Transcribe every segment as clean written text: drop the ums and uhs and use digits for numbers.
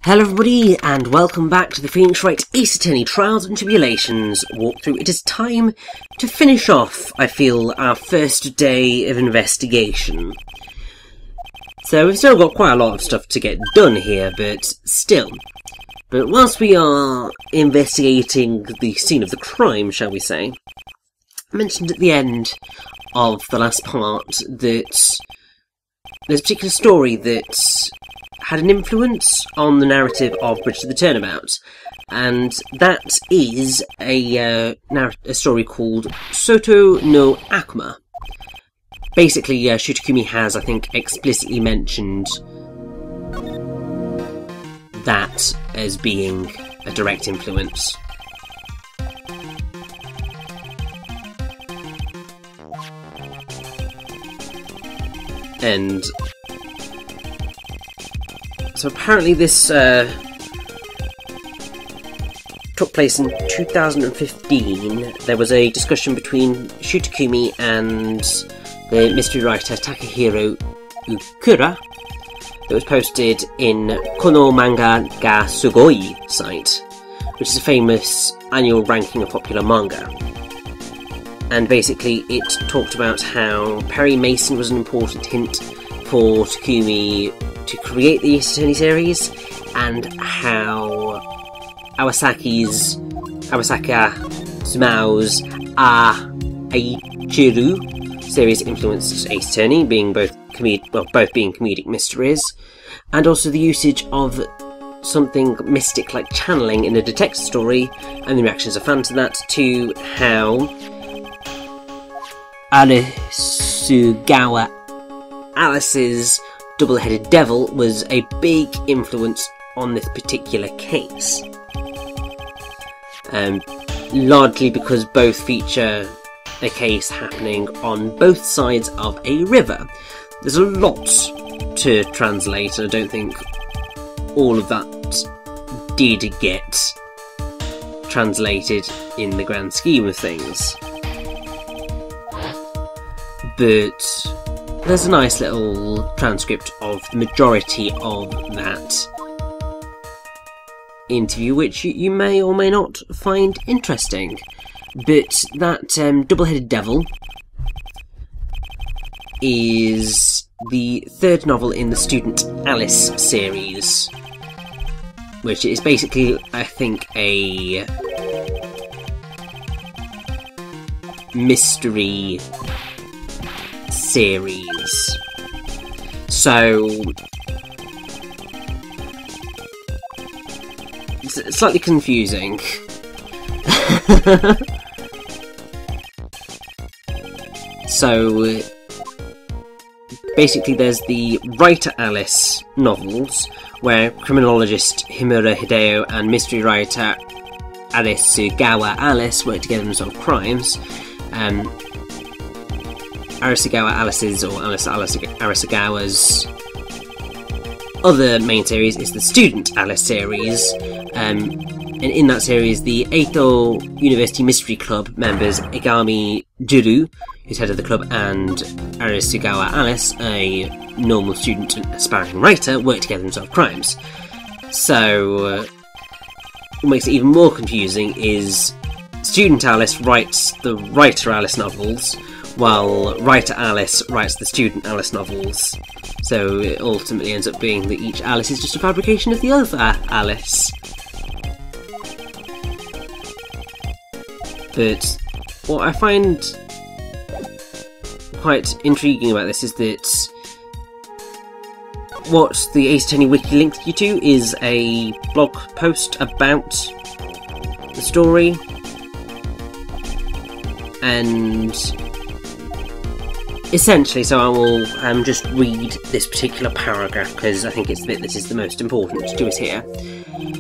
Hello everybody, and welcome back to the Wright Ace Attorney Trials and Tribulations walkthrough. It is time to finish off, I feel, our first day of investigation. So we've still got quite a lot of stuff to get done here, but still. But whilst we are investigating the scene of the crime, shall we say, I mentioned at the end of the last part that there's a particular story that had an influence on the narrative of Bridge to the Turnabout, and that is a story called Soto no Akuma. Basically, Shutakumi has, I think, explicitly mentioned that as being a direct influence. And so apparently this took place in 2015. There was a discussion between Shutakumi and the mystery writer Takahiro Ukura that was posted in Kono Manga ga Sugoi site, which is a famous annual ranking of popular manga. And basically it talked about how Perry Mason was an important hint for Takumi to create the Ace Attorney series, and how Awasaka Sumao's Aichiru series influenced Ace Attorney, being both being comedic mysteries, and also the usage of something mystic like channeling in a detective story, and the reactions of fans to that, to how Arisugawa Alice's double-headed devil was a big influence on this particular case. Largely because both feature a case happening on both sides of a river. There's a lot to translate, and I don't think all of that did get translated in the grand scheme of things. But there's a nice little transcript of the majority of that interview, which you may or may not find interesting. But that double-headed devil is the third novel in the Student Alice series, which is basically, I think, a mystery series. So it's slightly confusing. So basically there's the Writer Alice novels, where criminologist Himura Hideo and mystery writer Arisugawa Alice work together and solve crimes. Arisugawa Alice's, or Arisugawa's other main series is the Student Alice series, and in that series the Eito University Mystery Club members Igami Juru, who's head of the club, and Arisugawa Alice, a normal student and aspiring writer, work together and solve crimes. So what makes it even more confusing is Student Alice writes the Writer Alice novels, while Writer Alice writes the Student Alice novels. So it ultimately ends up being that each Alice is just a fabrication of the other Alice. But what I find quite intriguing about this is that what the Ace Attorney Wiki linked you to is a blog post about the story, and essentially, so I will just read this particular paragraph because I think it's the bit that is the most important to us here.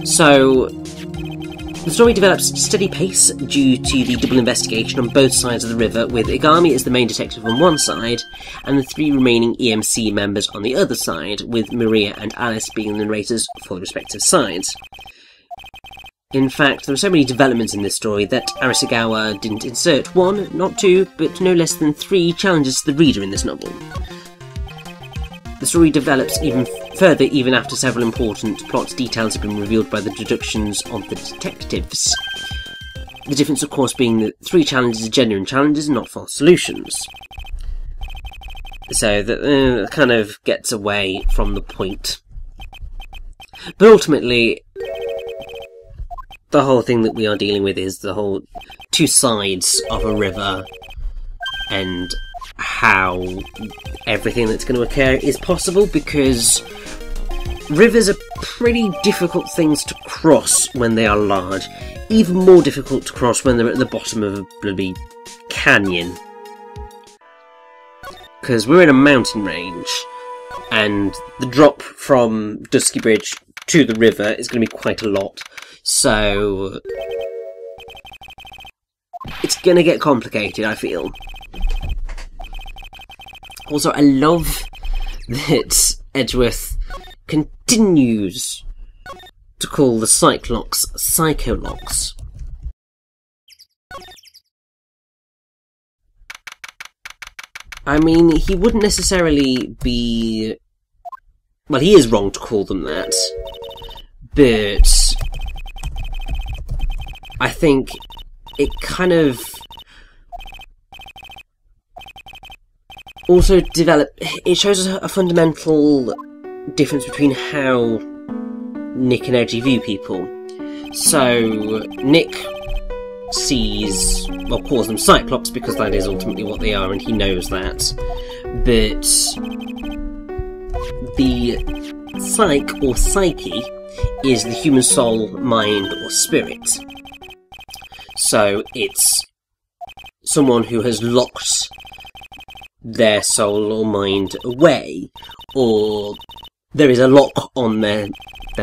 So, the story develops at a steady pace due to the double investigation on both sides of the river, with Igami as the main detective on one side, and the three remaining EMC members on the other side, with Maria and Alice being the narrators for the respective sides. In fact, there are so many developments in this story that Arisugawa didn't insert one, not two, but no less than 3 challenges to the reader in this novel. The story develops even further even after several important plot details have been revealed by the deductions of the detectives. The difference, of course, being that 3 challenges are genuine challenges and not false solutions. So that kind of gets away from the point. But ultimately, the whole thing that we are dealing with is the whole 2 sides of a river and how everything that's going to occur is possible, because rivers are pretty difficult things to cross when they are large. Even more difficult to cross when they're at the bottom of a bloody canyon. Because we're in a mountain range, and the drop from Dusky Bridge to the river is going to be quite a lot. So it's going to get complicated, I feel. Also, I love that Edgeworth continues to call the Cyclocks Psycholocks. I mean, he wouldn't necessarily be... Well, he is wrong to call them that, but I think it kind of also it shows us a fundamental difference between how Nick and Edgy view people. So, Nick sees, well, calls them Cyclops because that is ultimately what they are and he knows that. But the psyche or psyche is the human soul, mind or spirit. So it's someone who has locked their soul or mind away, or there is a lock on their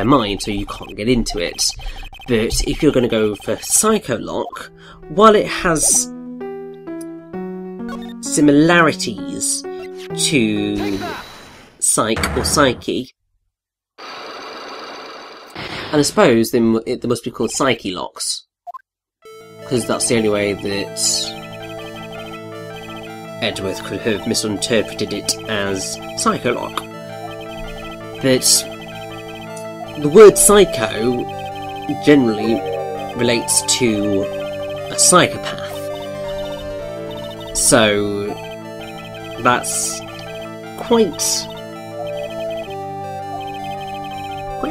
mind so you can't get into it. But if you're going to go for Psycholock, while it has similarities to Psych or Psyche, and I suppose they must be called Psyche locks, because that's the only way that Edgeworth could have misinterpreted it as Psycholock. But the word psycho generally relates to a psychopath, so that's quite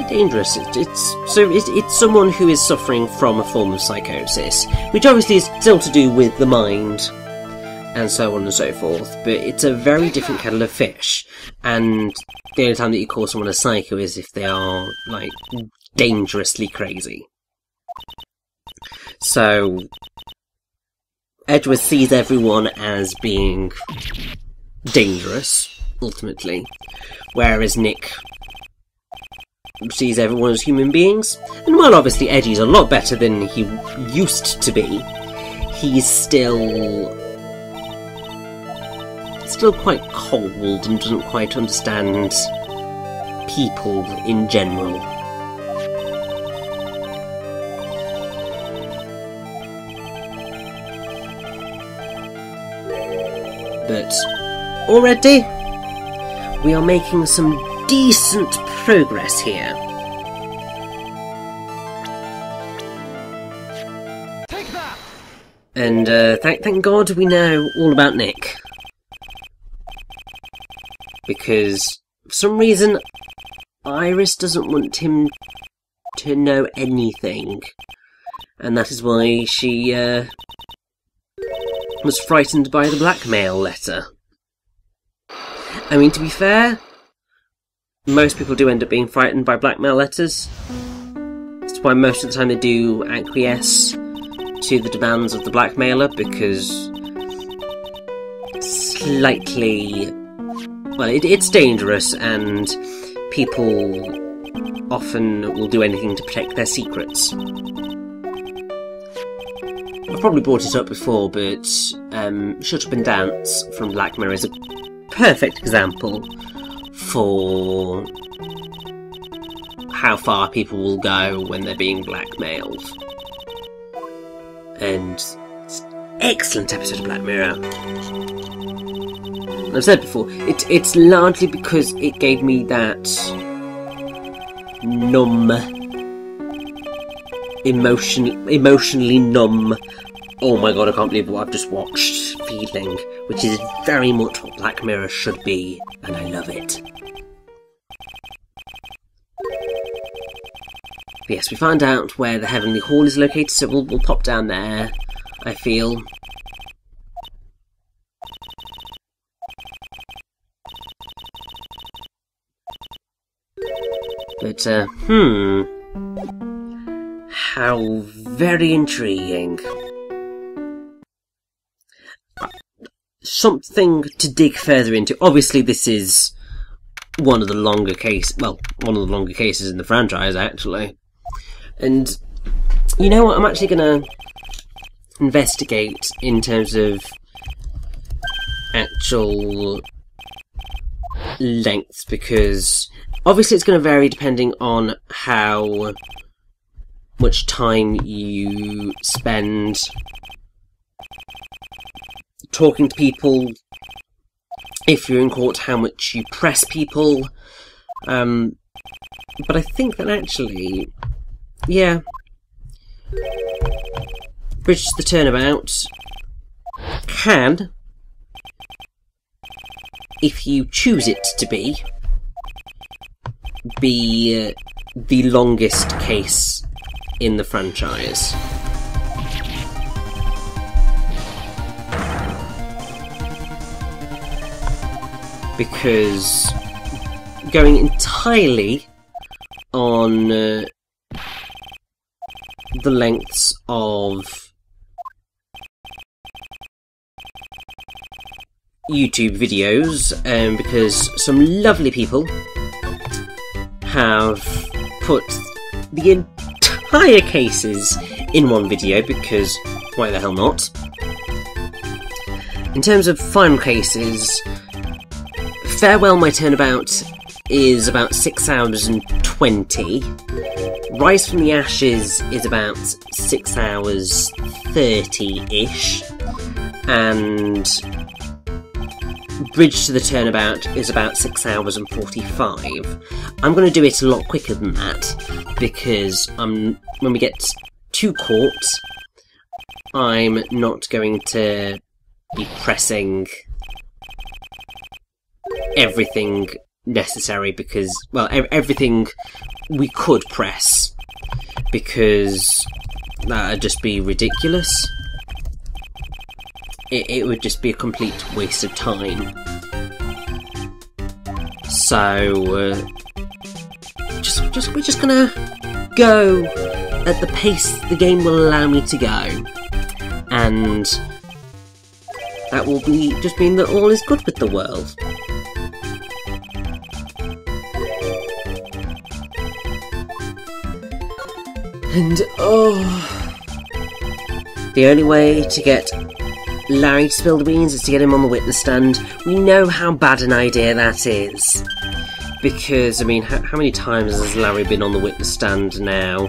dangerous. It's someone who is suffering from a form of psychosis, which obviously is still to do with the mind and so on and so forth, but it's a very different kettle of fish, and the only time that you call someone a psycho is if they are, like, dangerously crazy. So Edgeworth sees everyone as being dangerous, ultimately, whereas Nick sees everyone as human beings. And while obviously Edgy's a lot better than he used to be, he's still quite cold and doesn't quite understand people in general. But already we are making some decent progress here. Take that! And thank God we know all about Nick. Because for some reason Iris doesn't want him to know anything. And that is why she was frightened by the blackmail letter. I mean, to be fair, most people do end up being frightened by blackmail letters. That's why most of the time they do acquiesce to the demands of the blackmailer, because slightly... well, it's dangerous, and people often will do anything to protect their secrets. I've probably brought it up before, but Shut Up and Dance from Black Mirror is a perfect example for how far people will go when they're being blackmailed. And it's an excellent episode of Black Mirror. I've said before, it's largely because it gave me that numb, emotionally numb, oh my god, I can't believe what I've just watched feeling, which is very much what Black Mirror should be, and I love it. But yes, we found out where the Heavenly Hall is located, so we'll pop down there, I feel. But, how very intriguing. Something to dig further into. Obviously, this is one of the longer cases in the franchise, actually. And, you know what, I'm actually going to investigate in terms of actual lengths, because obviously it's going to vary depending on how much time you spend talking to people, if you're in court, how much you press people, but I think that actually, yeah, Bridge to the Turnabout can, if you choose it to be the longest case in the franchise. Because going entirely on the lengths of YouTube videos, because some lovely people have put the entire cases in one video, because why the hell not? In terms of final cases, Farewell My Turnabout is about 6 hours and 20. Rise from the Ashes is about 6 hours 30-ish. And Bridge to the Turnabout is about 6 hours and 45. I'm going to do it a lot quicker than that, because when we get to court, I'm not going to be pressing everything necessary, because, well, everything we could press, because that would just be ridiculous. It would just be a complete waste of time. So, we're just gonna go at the pace the game will allow me to go, and that will just mean that all is good with the world. And, the only way to get Larry to spill the beans is to get him on the witness stand. We know how bad an idea that is. Because, I mean, how many times has Larry been on the witness stand now?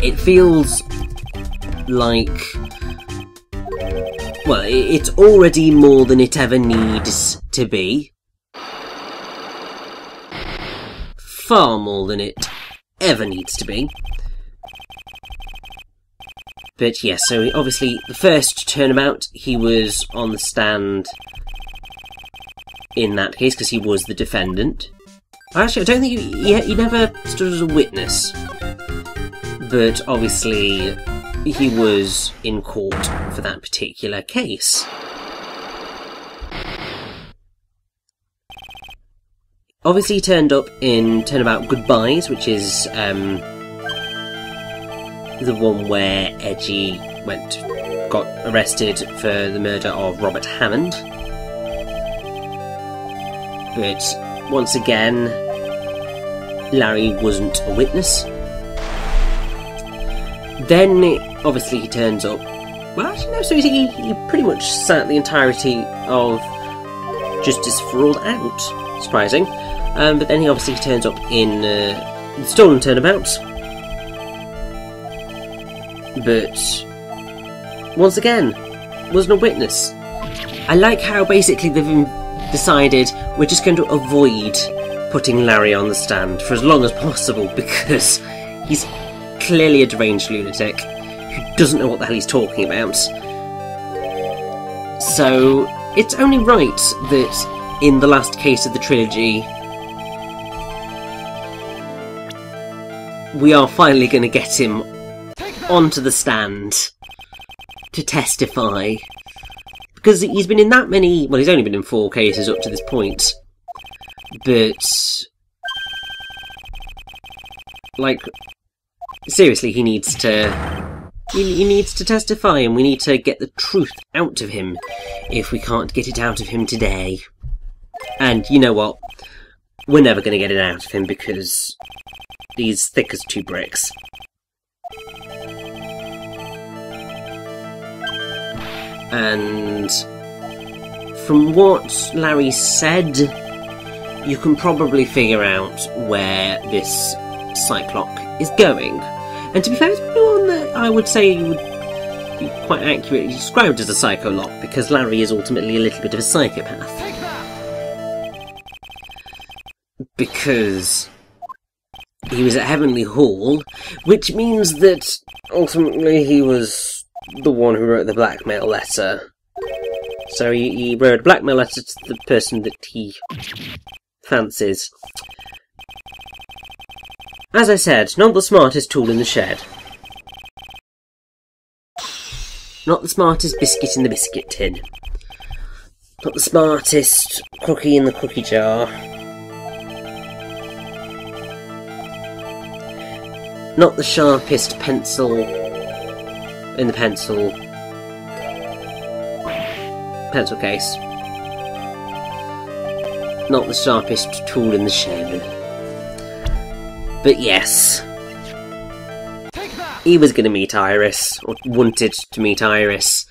It feels like, well, it's already more than it ever needs to be. Far more than it ever needs to be. But yes, so obviously the first Turnabout, he was on the stand in that case because he was the defendant. Actually, I don't think he never stood as a witness, but obviously he was in court for that particular case. Obviously he turned up in Turnabout Goodbyes, which is the one where Edgy got arrested for the murder of Robert Hammond. But once again, Larry wasn't a witness. Then, obviously, he turns up. Well, actually, no, so he pretty much sat the entirety of Justice for All out. Surprising. But then he obviously turns up in the Stolen Turnabout. But once again, wasn't a witness. I like how basically they've decided we're just going to avoid putting Larry on the stand for as long as possible, because he's clearly a deranged lunatic who doesn't know what the hell he's talking about. So it's only right that in the last case of the trilogy, we are finally going to get him onto the stand to testify. Because he's been in that many... Well, he's only been in 4 cases up to this point. But... like... seriously, he needs to... He needs to testify, and we need to get the truth out of him if we can't get it out of him today. And you know what? We're never going to get it out of him because he's thick as 2 bricks. And from what Larry said, you can probably figure out where this Cyclock is going. And to be fair, it's one that I would say would be quite accurately described as a Psycholock, because Larry is ultimately a little bit of a psychopath. Because he was at Heavenly Hall, which means that ultimately he was the one who wrote the blackmail letter. So he wrote a blackmail letter to the person that he fancies. As I said, not the smartest tool in the shed. Not the smartest biscuit in the biscuit tin. Not the smartest cookie in the cookie jar. Not the sharpest pencil in the pencil case. Not the sharpest tool in the shed. But yes, he was going to meet Iris, or wanted to meet Iris.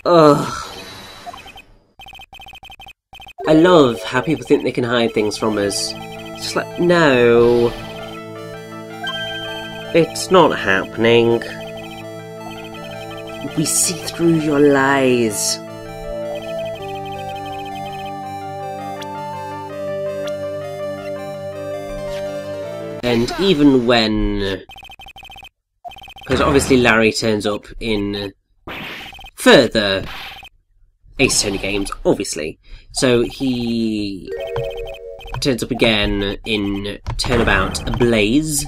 Ugh. I love how people think they can hide things from us. It's just like, no. It's not happening. We see through your lies. And even when... because obviously Larry turns up in further Ace Attorney games, obviously. So he turns up again in Turnabout Ablaze,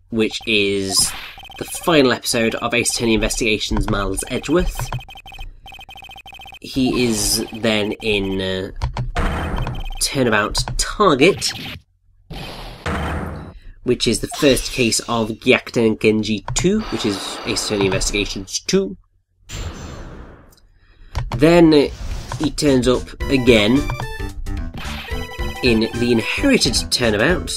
which is the final episode of Ace Attorney Investigations Miles Edgeworth. He is then in Turnabout Target, which is the first case of Gyakuten Genji 2, which is Ace Attorney Investigations 2. Then he turns up again in the Inherited Turnabout,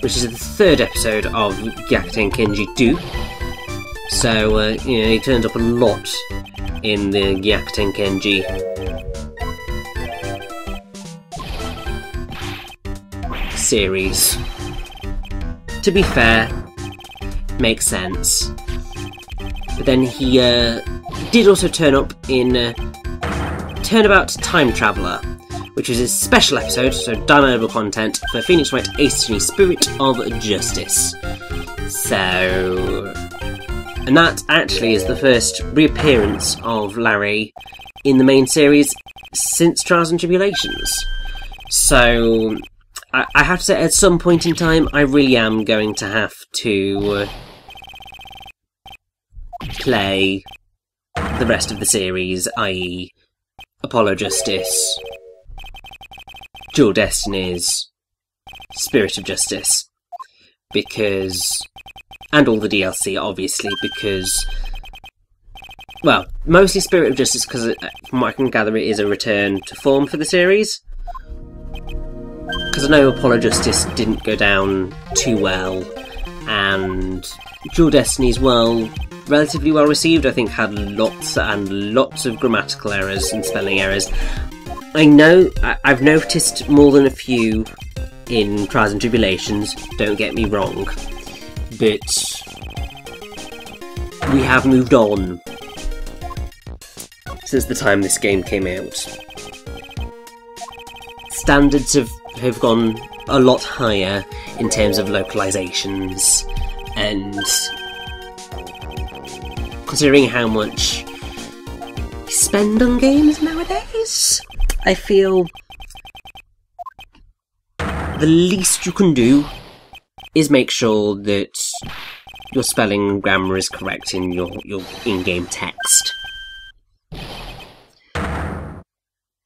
which is the 3rd episode of Gyakuten Genji 2. So, you know, he turns up a lot in the Gyakuten Genji series. To be fair, makes sense. But then he did also turn up in Turnabout Time Traveller, which was his special episode, so downloadable content for Phoenix Wright Ace Attorney Spirit of Justice. So... and that actually is the first reappearance of Larry in the main series since Trials and Tribulations. So... I have to say, at some point in time, I really am going to have to play the rest of the series, i.e. Apollo Justice, Dual Destinies, Spirit of Justice, because... and all the DLC, obviously, because... well, mostly Spirit of Justice, because from what I can gather it is a return to form for the series. Because I know Apollo Justice didn't go down too well, and Dual Destinies, well, relatively well received. I think had lots and lots of grammatical errors and spelling errors. I know, I've noticed more than a few in Trials and Tribulations, don't get me wrong, but we have moved on since the time this game came out. Standards have gone a lot higher in terms of localizations, and considering how much we spend on games nowadays, I feel the least you can do is make sure that your spelling and grammar is correct in your in-game text.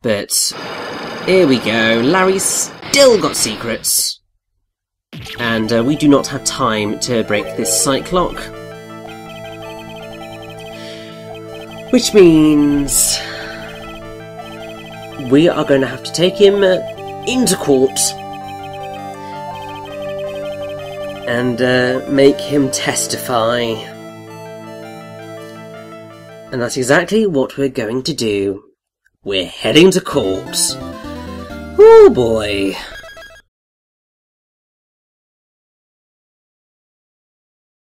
But here we go, Larry's still got secrets, and we do not have time to break this site lock, which means we are going to have to take him into court and make him testify. And that's exactly what we're going to do. We're heading to court. Oh boy.